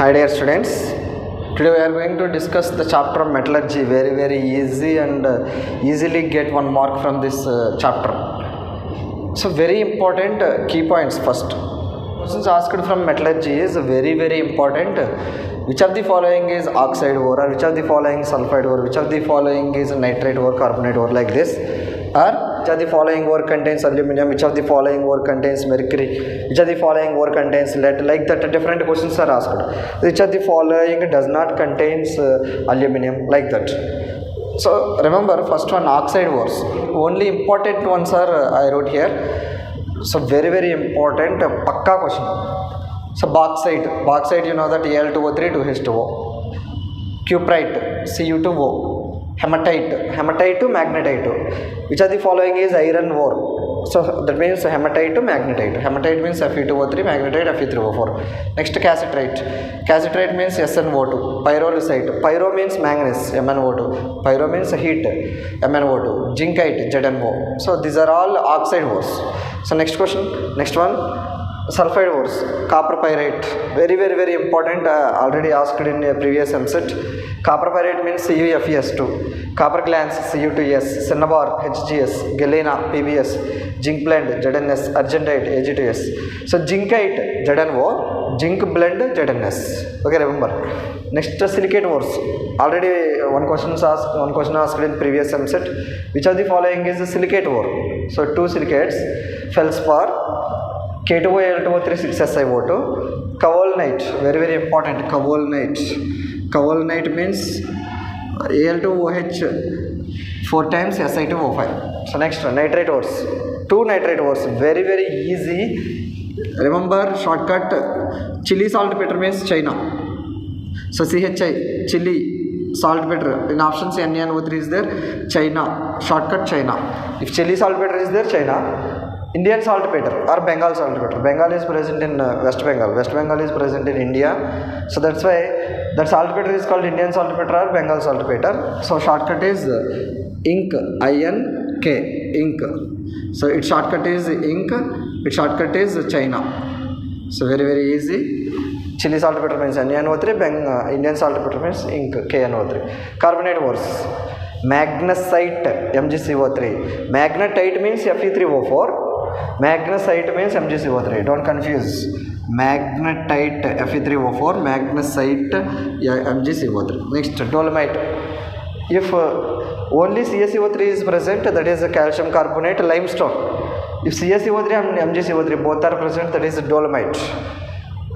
Hi dear students, today we are going to discuss the chapter of metallurgy. Very easy and easily get 1 mark from this chapter. So very important key points first. Questions asked from metallurgy is very important. Which of the following is oxide ore, or which of the following sulfide ore, which of the following is nitrate ore, carbonate ore, like this, or which of the following ore contains aluminum, which of the following ore contains mercury, which of the following ore contains lead, like that different questions are asked. Which of the following does not contains aluminum, like that. So remember, first one, oxide ores. Only important ones are I wrote here. So very important pakka question. So bauxite you know that Al2O3 2H2O, cuprite Cu2O, hematite to magnetite. Which of the following is iron ore? So that means hematite to magnetite. Hematite means Fe2O3, magnetite Fe3O4. Next, cassiterite means SnO2. Pyrolusite, pyro means manganese, MnO2. Pyro means heat, MnO2. Zincite, ZnO. So these are all oxide ores. So next question, next one, sulfide ores. Copper pyrite, very important, already asked in a previous MCET. Copper pyrite means CuFeS2. Copper glans Cu2S. Cinnabar HGS. Galena PbS. Zinc blend ZnS. Argentite Ag2S. So zincite ZnO, zinc blend ZnS. Okay, remember. Next, silicate ores. Already one question asked in previous MCET. Which of the following is a silicate ore? So two silicates, feldspar, K2O, Al2O3, 6SiO2, kaolinite, very important, kaolinite means Al2OH 4 times Si2O5. So next one, nitrate ores. Two nitrate ores, very easy. Remember, shortcut, chili saltpeter means China. So CHI, chili saltpeter. In options NaNO3 is there, China. Shortcut China. If chili saltpeter is there, China. Indian saltpeter or Bengal saltpeter. Bengal is present in West Bengal. West Bengal is present in India. So that's why that saltpeter is called Indian saltpeter or Bengal saltpeter. So shortcut is ink, INK, ink. So its shortcut is ink. Its shortcut is China. So very easy. Chili saltpeter means NaNO3. Indian saltpeter means ink, KNO3. Carbonate ores. Magnesite, MgCO3. Magnetite means Fe3O4. Magnesite means MgCO3. Don't confuse. Magnetite Fe3O4, magnesite MgCO3. Next, dolomite. If only CaCO3 is present, that is calcium carbonate, limestone. If CaCO3 and MgCO3 both are present, that is dolomite.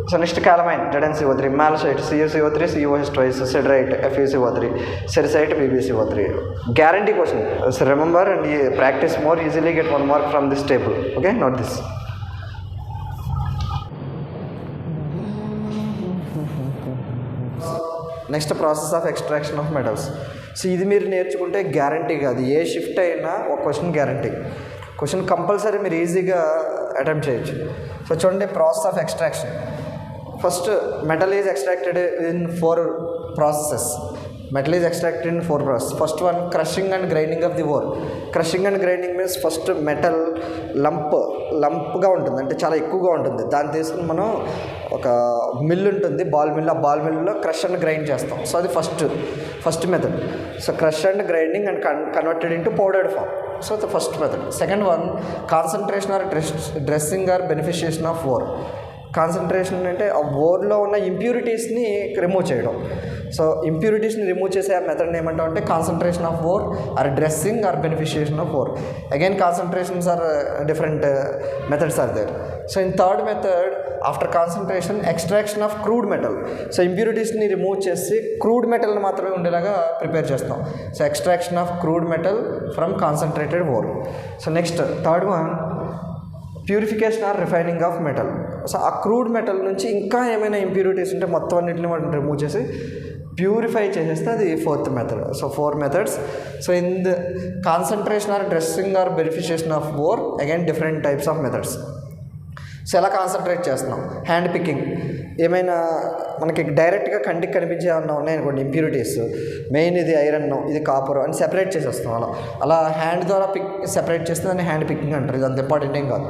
So next, calamine, ZnCO3, malachite, CaCO3, COH twice, siderite, FeCO3, cerisite, PbCO3. Guarantee question. So remember and practice more, easily get 1 mark from this table. Okay, note this. Next, process of extraction of metals. So ఇది మీరు నేర్చుకుంటే guarantee కాదు, ఏ shift అయినా ఒక question guarantee. Question compulsory మీరు ఈజీగా attempt చేయొచ్చు. So చూడండి, process of extraction. First, metal is extracted in 4 processes. Metal is extracted in 4 processes. First one, crushing and grinding of the ore. Crushing and grinding means first metal లంప్గా ఉంటుంది, అంటే చాలా ఎక్కువగా ఉంటుంది. దాన్ని తీసుకుని మనం ఒక మిల్ ఉంటుంది, బాల్ మిల్. ఆ బాల్ మిల్లో క్రష్ అండ్ గ్రైండ్ చేస్తాం. సో అది first method. So crush and grinding and converted into powdered form. So the first method. Second one, concentration or dressing or beneficiation of ore. Concentration అంటే ఆ ఓర్లో ఉన్న ఇంప్యూరిటీస్ని remove చేయడం. So ఇంప్యూరిటీస్ని remove చేసే ఆ మెథడ్ని ఏమంటాం అంటే concentration of ore or dressing or beneficiation of ore. Again concentrations are different methods are there. So in third method, after concentration, extraction of crude metal. So ఇంప్యూరిటీస్ని రిమూవ్ చేసి crude మెటల్ని మాత్రమే ఉండేలాగా ప్రిపేర్ చేస్తాం. So extraction of crude metal from concentrated ore. So next third one, purification or refining of metal. So ఆ crude metal నుంచి ఇంకా ఏమైనా ఇంప్యూరిటీస్ ఉంటే మొత్తం అన్నింటిని మనం రిమూవ్ చేసి ప్యూరిఫై చేసేస్తే అది fourth method. So 4 methods. So in the concentration or dressing or beneficiation of ore, again different types of methods. So ఎలా కాన్సన్ట్రేట్ చేస్తున్నాం? Hand picking. ఏమైనా మనకి డైరెక్ట్గా కంటికి కనిపించే ఏమన్నా ఉన్నాయనుకోండి ఇంప్యూరిటీస్, మెయిన్ ఇది ఐరన్, ఇది కాపర్ అని సెపరేట్ చేసేస్తాం. అలా హ్యాండ్ ద్వారా సెపరేట్ చేస్తే దాన్ని హ్యాండ్ పికింగ్ అంటారు. ఇది అంత ఇంపార్టెంట్ ఏం కాదు.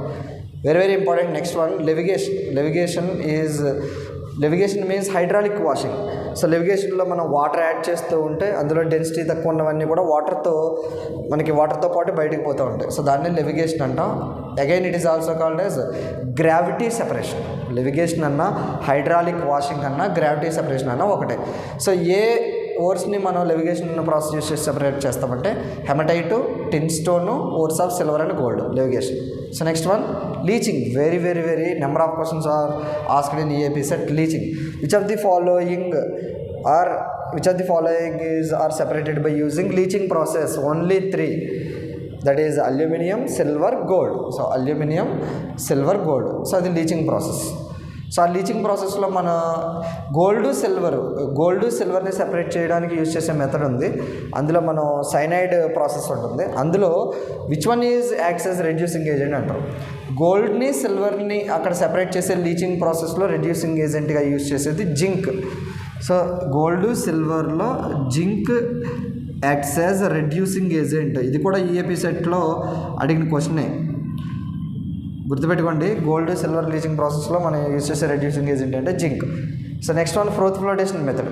very important. Next one, levigation. Levigation is levigation means hydraulic washing. So లెవిగేషన్లో మనం వాటర్ యాడ్ చేస్తూ ఉంటే అందులో డెన్సిటీ తక్కువ ఉన్నవన్నీ కూడా వాటర్తో పాటు బయటకు పోతూ ఉంటాయి. సో దాన్ని లెవిగేషన్ అంటాం. Again it is also called as gravity separation. Levigation అన్నా హైడ్రాలిక్ వాషింగ్ అన్నా గ్రావిటీ సెపరేషన్ అన్నా ఒకటే. సో ఏ ఓర్స్ని మనం లెవిగేషన్ ప్రాసెస్ యూస్ చేసి సెపరేట్ చేస్తామంటే hematite, tin stone, ores of silver and gold levigation. So next one leaching. Very very very number of questions are asked in EAP set. Leaching. Which of the following are separated by using leaching process? Only 3. That is aluminum, silver, gold. So aluminum, silver, gold. So అది leaching process. So ఆ leaching ప్రాసెస్లో మన gold సిల్వర్ని separate చేయడానికి use చేసే method ఉంది. అందులో మనం cyanide process ఉంటుంది. అందులో which one is acts as reducing agent అంటారు. గోల్డ్ని సిల్వర్ని అక్కడ సెపరేట్ చేసే లీచింగ్ ప్రాసెస్లో రెడ్యూసింగ్ ఏజెంట్గా యూజ్ చేసేది జింక్. సో గోల్డ్ సిల్వర్లో zinc acts as reducing agent. ఇది కూడా EAP సెట్లో అడిగిన క్వశ్చనే, గుర్తుపెట్టుకోండి. గోల్డ్ సిల్వర్ లీచింగ్ ప్రాసెస్లో మనం యూజ్ చేసే రెడ్యూసింగ్ ఏజెంట్ అంటే zinc. So next one froth flotation method.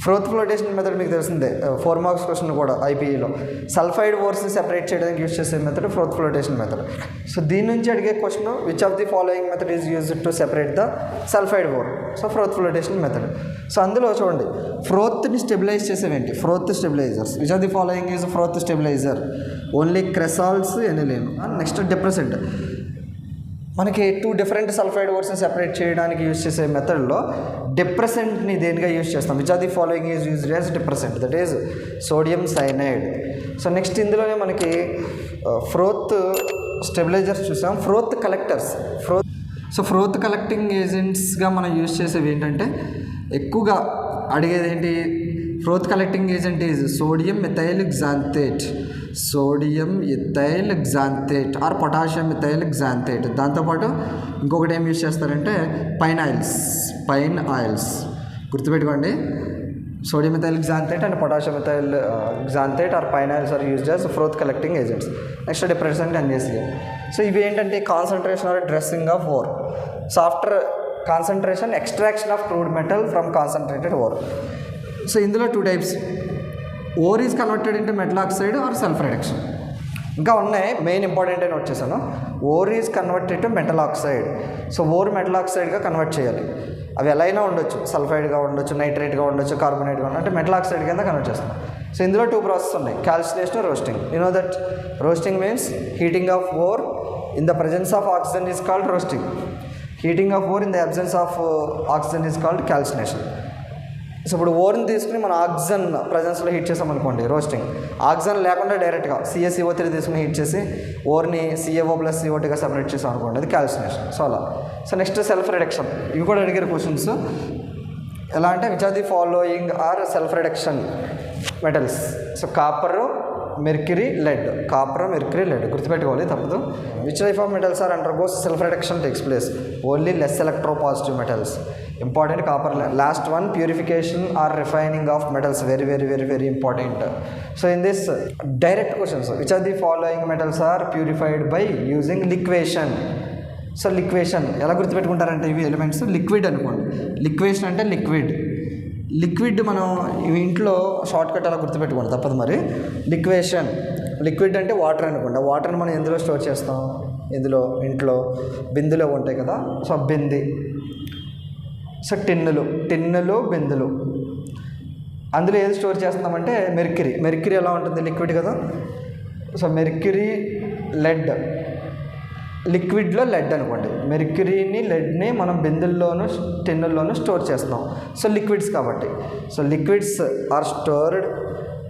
Froth flotation method మీకు తెలిసిందే, 4 మార్క్స్ క్వశ్చన్ కూడా IPEలో. సల్ఫైడ్ ఓర్స్ని సెపరేట్ చేయడానికి యూజ్ చేసే method froth flotation method. So దీని నుంచి అడిగే question which of the following method is used to separate the sulphide ore. So froth flotation method. So అందులో చూడండి, ఫ్రోత్ని స్టెబిలైజ్ చేసేవేంటి? Froth stabilisers. Which of the following is froth stabiliser? Only cresols, aniline. Next depressant. మనకి 2 different sulphide ఓర్స్ని separate చేయడానికి use చేసే మెథడ్లో డిప్రెసెంట్ని దేనిగా యూజ్ చేస్తాం? Which of the following is used as depressant? That is sodium cyanide. So next ఇందులోనే మనకి ఫ్రోత్ స్టెబిలైజర్స్ చూసాం. Froth collectors. ఫ్రోత్ కలెక్టింగ్ ఏజెంట్స్గా మనం యూజ్ చేసేవి ఏంటంటే, ఎక్కువగా అడిగేది ఏంటి? Froth collecting agent is sodium methyl xanthate, sodium ethyl xanthate or potassium methyl xanthate. దాంతోపాటు ఇంకొకటి ఏం యూజ్ చేస్తారంటే పైన్ ఆయిల్స్. గుర్తుపెట్టుకోండి, sodium methyl xanthate and potassium methyl xanthate or pine oils are used as froth collecting agents. Next depressant NaCl. So ఇవి ఏంటంటే concentration or dressing of ore. So after concentration extraction of crude metal from concentrated ore. So ఇందులో 2 types. Ore is converted into metal oxide or self reduction. ఇంకా ఉన్నాయి, main important అని వచ్చేసాను. Ore is converted to metal oxide. So ore metal ఆక్సైడ్గా convert చేయాలి. అవి ఎలా అయినా ఉండొచ్చు, సల్ఫైడ్గా ఉండొచ్చు, నైట్రేట్గా ఉండొచ్చు, కార్బోనేట్గా ఉండొచ్చు, అంటే మెటల్ ఆక్సైడ్ కింద కన్వర్ట్ చేస్తాం. సో ఇందులో 2 ప్రాసెస్ ఉన్నాయి, calcination, roasting. You know that roasting means heating of ore in the presence of oxygen is called roasting. Heating of ore in the absence of oxygen is called calcination. So ఇప్పుడు ఓర్ని తీసుకుని మనం oxygen ప్రజెన్స్లో heat చేసామనుకోండి, roasting. Oxygen లేకుండా డైరెక్ట్గా CaCO3 తీసుకుని heat చేసి ఓర్ని CaO+CO2గా సెపరేట్ చేసాం అనుకోండి, అది క్యాల్సినేషన్. సో అలా. So next self reduction. ఇవి కూడా అడిగారు క్వశ్చన్స్. ఎలా అంటే which are the following are self reduction metals? So copper, mercury, lead. Copper, mercury, lead గుర్తుపెట్టుకోవాలి, తప్పదు. Which type of metals are undergoes self reduction takes place? Only less electropositive metals. Important copper. Last one purification or refining of metals. Very very very very important. So in this direct questions, which are the following metals are purified by using liquation? So liquation ఎలా గుర్తుపెట్టుకుంటారంటే, ఇవి elements liquid అనుకోండి. లిక్వేషన్ అంటే liquid మనం ఇంట్లో short cut అలా గుర్తుపెట్టుకోండి, తప్పదు మరి. లిక్వేషన్, లిక్విడ్ అంటే వాటర్ అనుకోండి. వాటర్ని మనం ఎందులో స్టోర్ చేస్తాం? ఇంట్లో బిందులో ఉంటాయి కదా. సో బింది. సో టిన్నులు, బిందులు. అందులో ఏది స్టోర్ చేస్తున్నామంటే మెర్క్యూరీ ఎలా ఉంటుంది? లిక్విడ్ కదా. So mercury, lead. లిక్విడ్లో లెడ్ అనుకోండి. మెర్క్యూరీని, లెడ్ని మనం బిందుల్లోనూ టిన్నుల్లోనూ స్టోర్ చేస్తున్నాం. సో లిక్విడ్స్ కాబట్టి. So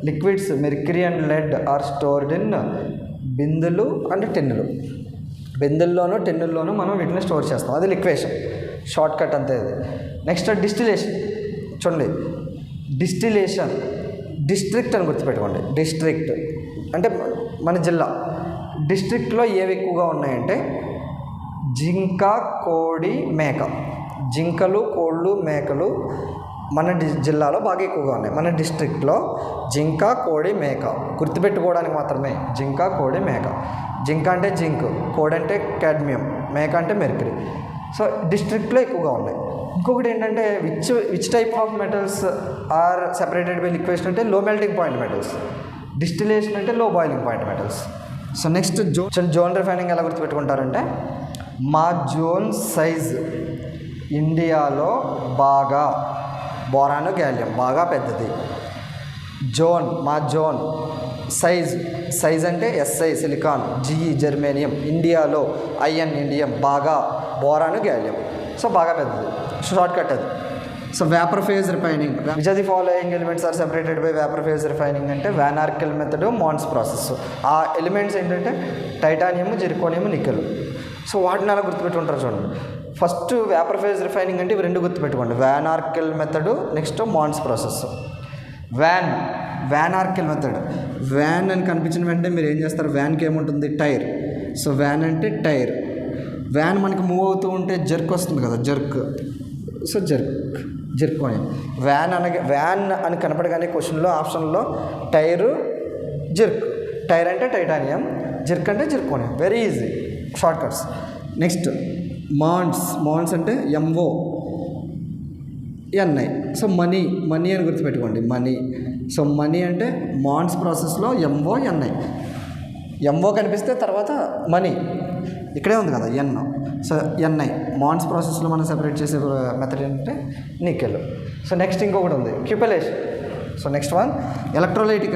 liquids mercury and lead are stored in బిందులు అండ్ టిన్నులు. బిందుల్లోనూ టిన్నుల్లోనూ మనం వీటిని స్టోర్ చేస్తాం, అది లిక్వేషన్. షార్ట్ కట్ అంతే ఇది. Next distillation. చూడండి, డిస్ట్రిక్ట్ అని గుర్తుపెట్టుకోండి. డిస్ట్రిక్ట్ అంటే మన జిల్లా. డిస్ట్రిక్ట్లో ఏవి ఎక్కువగా ఉన్నాయంటే జింక, కోడి, మేక. జింకలు, కోళ్ళు, మేకలు మన జిల్లాలో బాగా ఎక్కువగా ఉన్నాయి. మన డిస్ట్రిక్ట్లో జింక, కోడి, మేక గుర్తుపెట్టుకోవడానికి మాత్రమే. జింక, కోడి, మేక. జింక అంటే జింక్, కోడి అంటే కాడ్మియం, మేక అంటే మెర్క్యూరీ. సో డిస్ట్రిక్ట్లో ఎక్కువగా ఉన్నాయి. ఇంకొకటి ఏంటంటే which type of metals are separated by liquation అంటే low melting point metals, distillation అంటే low boiling point metals. So next zone refining ఎలా గుర్తుపెట్టుకుంటారంటే మా జోన్ సైజ్ ఇండియాలో బాగా బోరాను గ్యాలియం బాగా పెద్దది. మా జోన్ సైజ్ అంటే SI సిలికాన్, GE జర్మేనియం, ఇండియాలో IN ఇండియం బాగా బోరాను గ్యాలియం. సో బాగా పెద్దది, షార్ట్ కట్ అది. So vapour phase refining which are the following elements are separated by vapour phase refining అంటే Van Arkel method, Mond's process. ఆ elements ఏంటంటే titanium, zirconium, nickel. So వాటిని అలా గుర్తుపెట్టుకుంటారు చూడండి. ఫస్ట్ వేపర్ ఫేజ్ రిఫైనింగ్ అంటే ఇవి రెండు గుర్తుపెట్టుకోండి, van Arkel method, next మాన్స్ process. Van ఆర్కెల్ method, van అని కనిపించిన వెంటనే మీరు ఏం చేస్తారు, వ్యాన్కి ఏముంటుంది, టైర్. సో వ్యాన్ అంటే టైర్. వ్యాన్ మనకి మూవ్ అవుతూ ఉంటే జర్క్ వస్తుంది కదా, సో జర్కోనియం. వ్యాన్ అని కనపడగానే క్వశ్చన్లో ఆప్షన్లో టైరు, జర్క్. టైర్ అంటే టైటానియం, జర్క్ అంటే zirconium. Very easy, short cuts. Next Mond's అంటే MONI. సో మనీ అని గుర్తుపెట్టుకోండి, మనీ. సో మనీ అంటే మాన్స్ ప్రాసెస్లో MONI. MO కనిపిస్తే తర్వాత మనీ ఇక్కడే ఉంది కదా, N. సో NI మాన్స్ ప్రాసెస్లో మనం సెపరేట్ చేసే మెథడ్ ఏంటంటే నికెల్. సో నెక్స్ట్ ఇంకొకటి ఉంది, cupellation. So next one electrolytic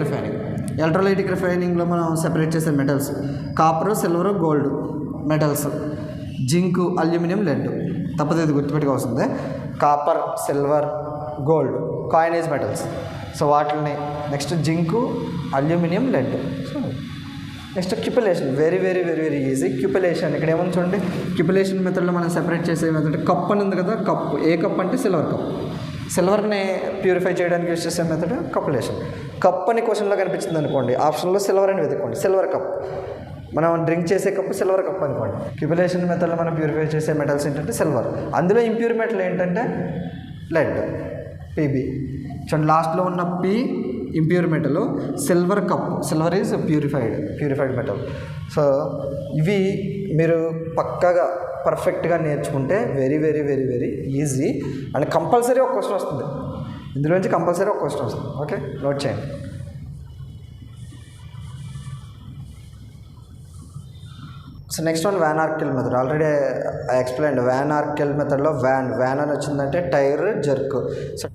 రిఫైనింగ్లో మనం సెపరేట్ చేసే metals copper, silver, gold metals, zinc, aluminium, lead. తప్పదు, ఇది గుర్తుపెట్టుకోవాల్సిందే. Copper, silver, gold coinage metals. So వాటిని next zinc, aluminium, lead. So next cupellation, very very very very easy. Cupellation ఇక్కడ ఏమని చూడండి, క్యూపెలేషన్ మెథడ్లో మనం సెపరేట్ చేసే మెథడ్ కప్ అని ఉంది కదా, కప్. ఏ కప్ అంటే సిల్వర్ కప్. సిల్వర్ని ప్యూరిఫై చేయడానికి యూజ్ చేసే మెథడ్ కప్పులేషన్. కప్ అని క్వశ్చన్లో కనిపించింది అనుకోండి, ఆప్షన్లో సిల్వర్ అని వెతుక్కోండి, సిల్వర్ కప్. మనం డ్రింక్ చేసే కప్పు సిల్వర్ కప్ అనుకోండి. క్యూపెలేషన్ మెథడ్లో మనం ప్యూరిఫై చేసే మెటల్స్ ఏంటంటే సిల్వర్. అందులో ఇంప్యూర్ మెటల్ ఏంటంటే లెడ్, PB. చూడండి లాస్ట్లో ఉన్న P impure metal, silver cup, silver is purified metal. So ఇవి మీరు పక్కాగా పర్ఫెక్ట్గా నేర్చుకుంటే very very very very easy. And compulsory ఒక క్వశ్చన్ వస్తుంది ఇందులో నుంచి, కంపల్సరీ ఒక క్వశ్చన్ వస్తుంది. ఓకే, నోట్ చేయండి. So next one van Arkel method. Already I explained. Van Arkel మెథడ్లో వ్యాన్ అని వచ్చిందంటే tyre, jerk. So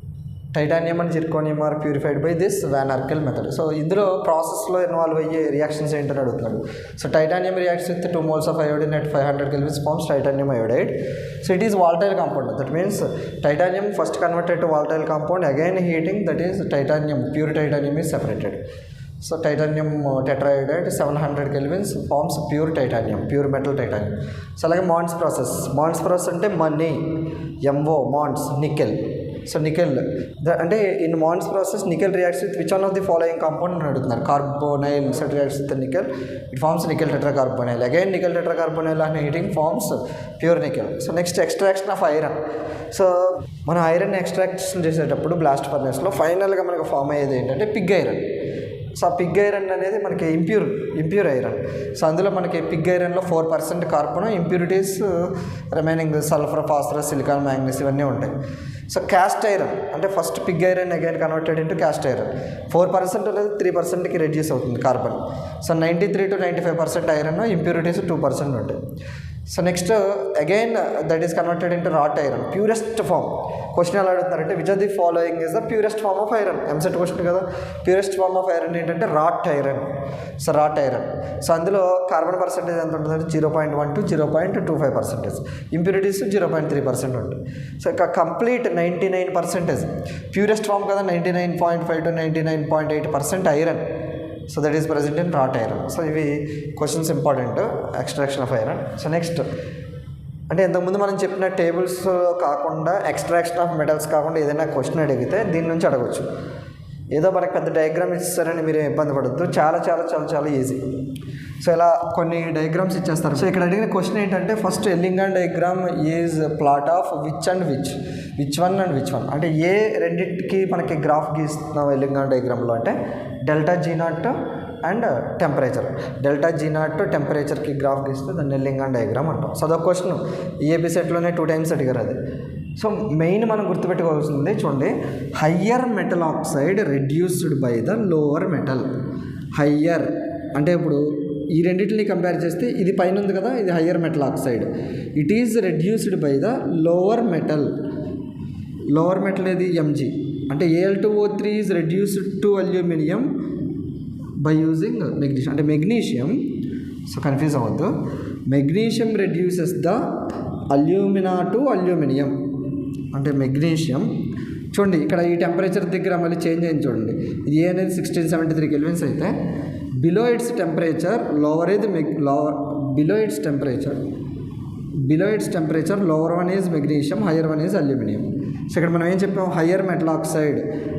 titanium and zirconium are purified by this Van Arkel method. So ఇందులో ప్రాసెస్లో ఇన్వాల్వ్ అయ్యే reactions ఏంటని అడుగుతున్నాడు. So titanium reacts with 2 moles of iodine at 500 kelvins forms titanium iodide. So it is volatile compound. That means titanium first converted to volatile compound, again heating, that is titanium, pure titanium is separated. So titanium tetraiodide 700 kelvins forms pure titanium, pure metal titanium. So like Mons process అంటే money, MO, Mons, nickel. So nickel అంటే in Mond's process nickel reacts with which one of the following compound అని అడుగుతున్నారు. Carbonyl set reacts with nickel, it forms nickel tetracarbonyl. Again nickel tetracarbonyl and heating forms pure nickel. So next extraction of iron. So మనం iron extraction చేసేటప్పుడు blast ఫర్నెస్లో ఫైనల్గా మనకు form అయ్యేది ఏంటంటే pig iron. So ఆ పిగ్ ఐరన్ అనేది మనకి ఇంప్యూర్ ఐరన్. సో అందులో మనకి పిగ్ ఐరన్లో 4% carbon, impurities remaining sulphur, phosphorus, silicon, manganese ఇవన్నీ ఉంటాయి. సో క్యాస్ట్ ఐరన్ అంటే first pig iron again converted into cast iron. 4% అనేది 3%కి రెడ్యూస్ అవుతుంది carbon. So 93 to 95% iron, impurities 2% ఉంటాయి. So next again that is converted into wrought iron, purest form. Question ఎలా అడుగుతున్నారంటే which are the following is the purest form of iron. EAMCET question కదా. Purest form of iron ఏంటంటే rot iron. So rot iron. So అందులో carbon percentage ఎంత ఉంటుందంటే 0.1 to 0.25%. Impurities 0.3% ఉంటుంది. So ఇక complete 99%. Purest form కదా, 99.5 to 99.8% ఐరన్. So that is present in wrought iron. So ఇవి questions important, extraction of iron. So next అంటే ఇంతకుముందు మనం చెప్పిన టేబుల్స్ కాకుండా, ఎక్స్ట్రాక్షన్ ఆఫ్ మెటల్స్ కాకుండా ఏదైనా క్వశ్చన్ అడిగితే దీని నుంచి అడగవచ్చు. ఏదో మనకు పెద్ద డయాగ్రామ్ ఇస్తారని మీరు ఇబ్బంది పడద్దు, చాలా చాలా చాలా చాలా ఈజీ. సో ఇలా కొన్ని డయాగ్రామ్స్ ఇచ్చేస్తారు. సో ఇక్కడ అడిగిన క్వశ్చన్ ఏంటంటే first Ellingham diagram is plot of which and which one and which one. అంటే ఏ రెండింటికి మనకి గ్రాఫ్ గీస్తున్నాం ఎల్లింగాన్ డయాగ్రామ్లో అంటే delta G0 and temperature. Delta G0 టెంపరేచర్కి గ్రాఫ్ గీస్తే దాన్ని ఎల్లింగాన్ డయాగ్రామ్ అంటాం. సో అదొక క్వశ్చన్ ఈఏపీ సెట్లోనే 2 times అడిగారు అది. సో మెయిన్ మనం గుర్తుపెట్టుకోవాల్సింది చూడండి, higher metal oxide reduced by the lower metal. Higher అంటే ఇప్పుడు ఈ రెండింటిని కంపేర్ చేస్తే ఇది పైన ఉంది కదా, ఇది higher metal oxide. It is reduced by the lower metal. Lower metal ఏది? Mg. అంటే Al2O3 is reduced to aluminium by using magnesium. అంటే మెగ్నీషియం, సో కన్ఫ్యూజ్ అవ్వద్దు, magnesium reduces the alumina to aluminium. అంటే మెగ్నీషియం చూడండి ఇక్కడ ఈ temperature దగ్గర మళ్ళీ చేంజ్ అయింది చూడండి. ఇది ఏ అనేది 1673 కెల్విన్స్ అయితే బిలో ఇట్స్ టెంపరేచర్ లోవర్ ఏది below it's temperature lower one is magnesium, higher one is aluminium. So ఇక్కడ మనం ఏం చెప్పాం, higher metal oxide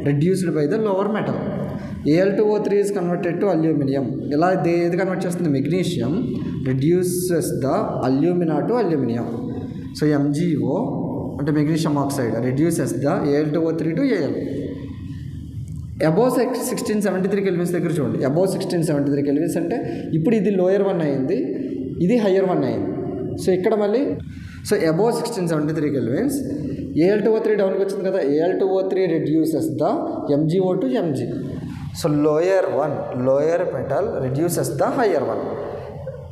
reduced by the lower metal. Al2O3 is converted to aluminium. ఇలా ఏది కన్వర్ట్ చేస్తుంది? Magnesium reduces the alumina to aluminium. So MgO అంటే magnesium oxide reduces the Al2O3 to Al. Above 1673 kelvins దగ్గర చూడండి, above 1673 kelvins అంటే ఇప్పుడు ఇది lower one అయింది, ఇది హయ్యర్ వన్ అయింది. సో ఇక్కడ మళ్ళీ సో అబోవ్ 1673 కెల్విన్స్ Al2O3 డౌన్కి వచ్చింది కదా, Al2O3 reduces the MgO to Mg. So lower metal reduces the higher one.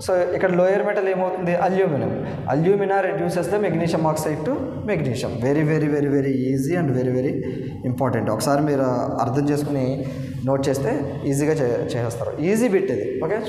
So ఇక్కడ లోయర్ మెటల్ ఏమవుతుంది? Alumina reduces the magnesium oxide to magnesium. Very very very very easy and very very important. ఒకసారి మీరు అర్థం చేసుకుని note చేస్తే ఈజీగా చేసేస్తారు. Easy bit ఇది. ఓకే.